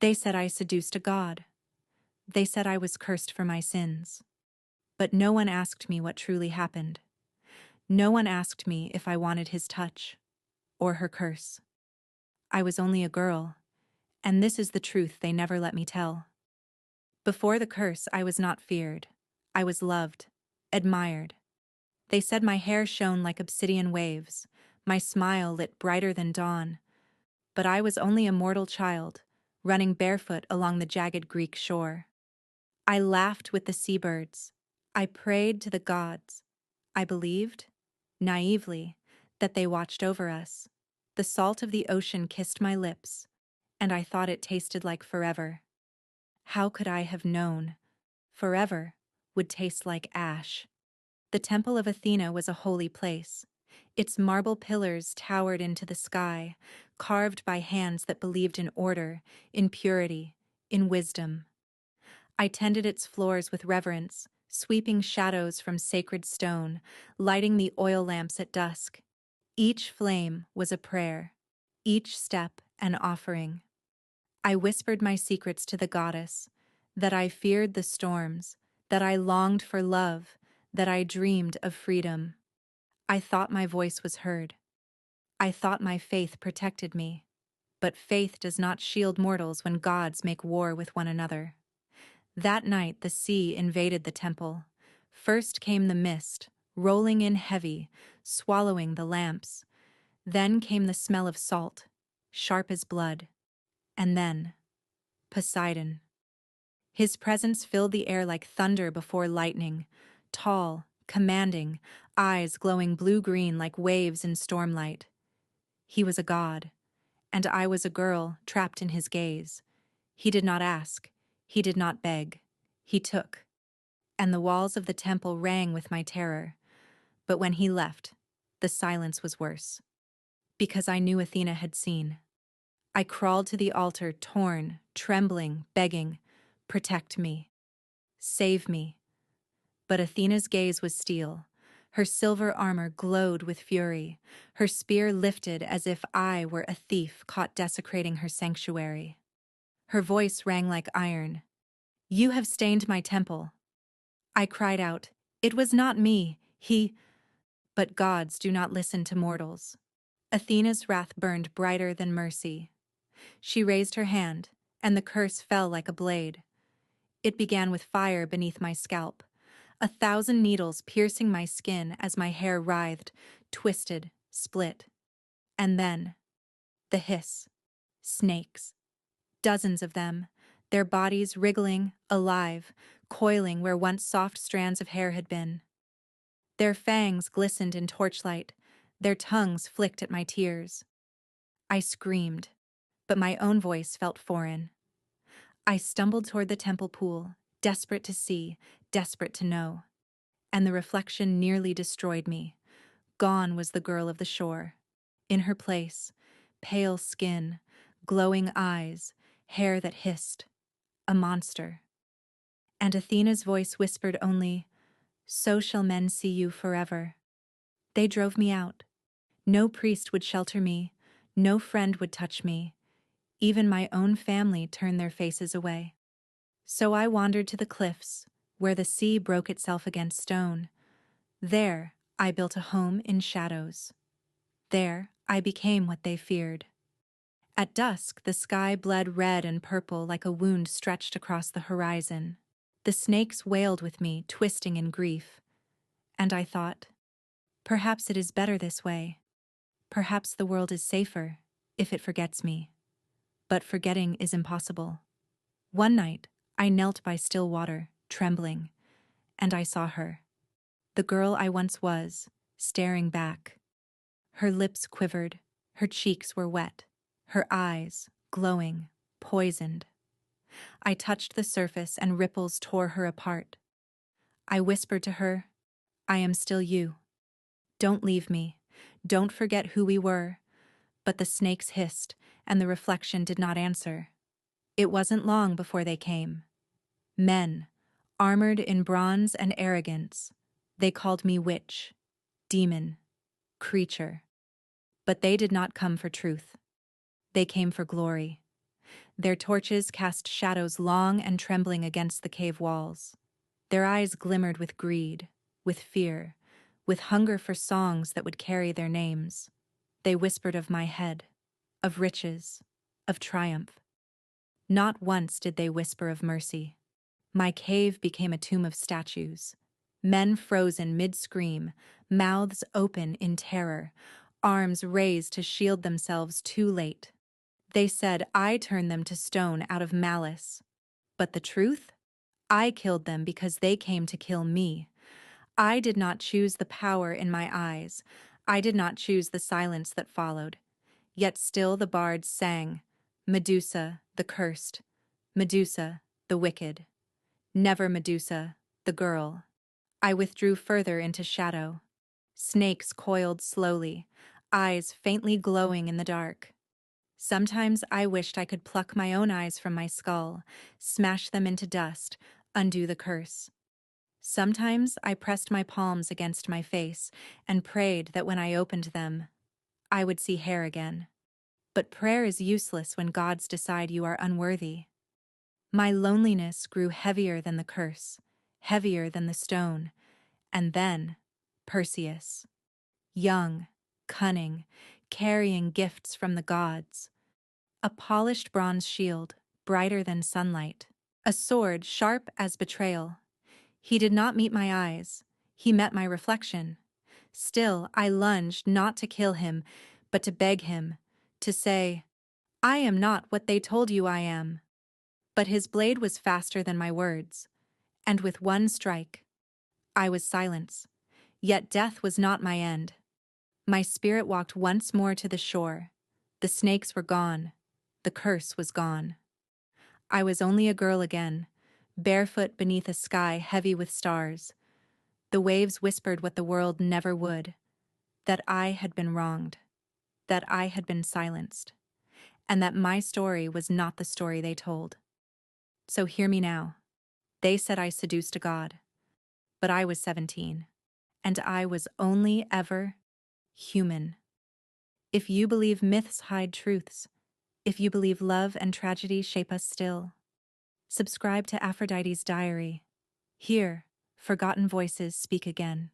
They said I seduced a god. They said I was cursed for my sins. But no one asked me what truly happened. No one asked me if I wanted his touch or her curse. I was only a girl, and this is the truth they never let me tell. Before the curse, I was not feared. I was loved, admired. They said my hair shone like obsidian waves, my smile lit brighter than dawn. But I was only a mortal child, running barefoot along the jagged Greek shore. I laughed with the seabirds. I prayed to the gods. I believed, naively, that they watched over us. The salt of the ocean kissed my lips, and I thought it tasted like forever. How could I have known? Forever would taste like ash. The temple of Athena was a holy place. Its marble pillars towered into the sky, carved by hands that believed in order, in purity, in wisdom. I tended its floors with reverence, sweeping shadows from sacred stone, lighting the oil lamps at dusk. Each flame was a prayer, each step an offering. I whispered my secrets to the goddess, that I feared the storms, that I longed for love, that I dreamed of freedom. I thought my voice was heard. I thought my faith protected me. But faith does not shield mortals when gods make war with one another. That night the sea invaded the temple. First came the mist, rolling in heavy, swallowing the lamps. Then came the smell of salt, sharp as blood. And then, Poseidon. His presence filled the air like thunder before lightning, tall, commanding, eyes glowing blue-green like waves in stormlight. He was a god, and I was a girl trapped in his gaze. He did not ask, he did not beg, he took. And the walls of the temple rang with my terror. But when he left, the silence was worse. Because I knew Athena had seen. I crawled to the altar, torn, trembling, begging, "Protect me. Save me." But Athena's gaze was steel. Her silver armor glowed with fury, her spear lifted as if I were a thief caught desecrating her sanctuary. Her voice rang like iron. "You have stained my temple." I cried out, "It was not me, he—" But gods do not listen to mortals. Athena's wrath burned brighter than mercy. She raised her hand, and the curse fell like a blade. It began with fire beneath my scalp, 1,000 needles piercing my skin as my hair writhed, twisted, split. And then, the hiss. Snakes. Dozens of them, their bodies wriggling, alive, coiling where once soft strands of hair had been. Their fangs glistened in torchlight, their tongues flicked at my tears. I screamed, but my own voice felt foreign. I stumbled toward the temple pool, desperate to see, desperate to know. And the reflection nearly destroyed me. Gone was the girl of the shore. In her place, pale skin, glowing eyes, hair that hissed. A monster. And Athena's voice whispered only, "So shall men see you forever." They drove me out. No priest would shelter me, no friend would touch me. Even my own family turned their faces away. So I wandered to the cliffs, where the sea broke itself against stone. There, I built a home in shadows. There, I became what they feared. At dusk, the sky bled red and purple like a wound stretched across the horizon. The snakes wailed with me, twisting in grief. And I thought, perhaps it is better this way. Perhaps the world is safer, if it forgets me. But forgetting is impossible. One night, I knelt by still water, trembling, and I saw her. The girl I once was, staring back. Her lips quivered, her cheeks were wet, her eyes glowing, poisoned. I touched the surface and ripples tore her apart. I whispered to her, "I am still you. Don't leave me. Don't forget who we were." But the snakes hissed, and the reflection did not answer. It wasn't long before they came. Men, armored in bronze and arrogance. They called me witch, demon, creature. But they did not come for truth. They came for glory. Their torches cast shadows long and trembling against the cave walls. Their eyes glimmered with greed, with fear, with hunger for songs that would carry their names. They whispered of my head, of riches, of triumph. Not once did they whisper of mercy. My cave became a tomb of statues. Men frozen mid-scream, mouths open in terror, arms raised to shield themselves too late. They said I turned them to stone out of malice. But the truth? I killed them because they came to kill me. I did not choose the power in my eyes. I did not choose the silence that followed. Yet still the bards sang, Medusa, the cursed, Medusa, the wicked. Never Medusa, the girl. I withdrew further into shadow. Snakes coiled slowly, eyes faintly glowing in the dark. Sometimes I wished I could pluck my own eyes from my skull, smash them into dust, undo the curse. Sometimes I pressed my palms against my face and prayed that when I opened them, I would see hair again. But prayer is useless when gods decide you are unworthy. My loneliness grew heavier than the curse, heavier than the stone, and then Perseus. Young, cunning, carrying gifts from the gods. A polished bronze shield, brighter than sunlight. A sword sharp as betrayal. He did not meet my eyes. He met my reflection. Still, I lunged not to kill him, but to beg him, to say, I am not what they told you I am. But his blade was faster than my words, and with one strike, I was silence. Yet death was not my end. My spirit walked once more to the shore. The snakes were gone. The curse was gone. I was only a girl again, barefoot beneath a sky heavy with stars. The waves whispered what the world never would, that I had been wronged, that I had been silenced, and that my story was not the story they told. So hear me now. They said I seduced a god, but I was 17, and I was only ever human. If you believe myths hide truths, if you believe love and tragedy shape us still, subscribe to Aphrodite's diary. Here, forgotten voices speak again.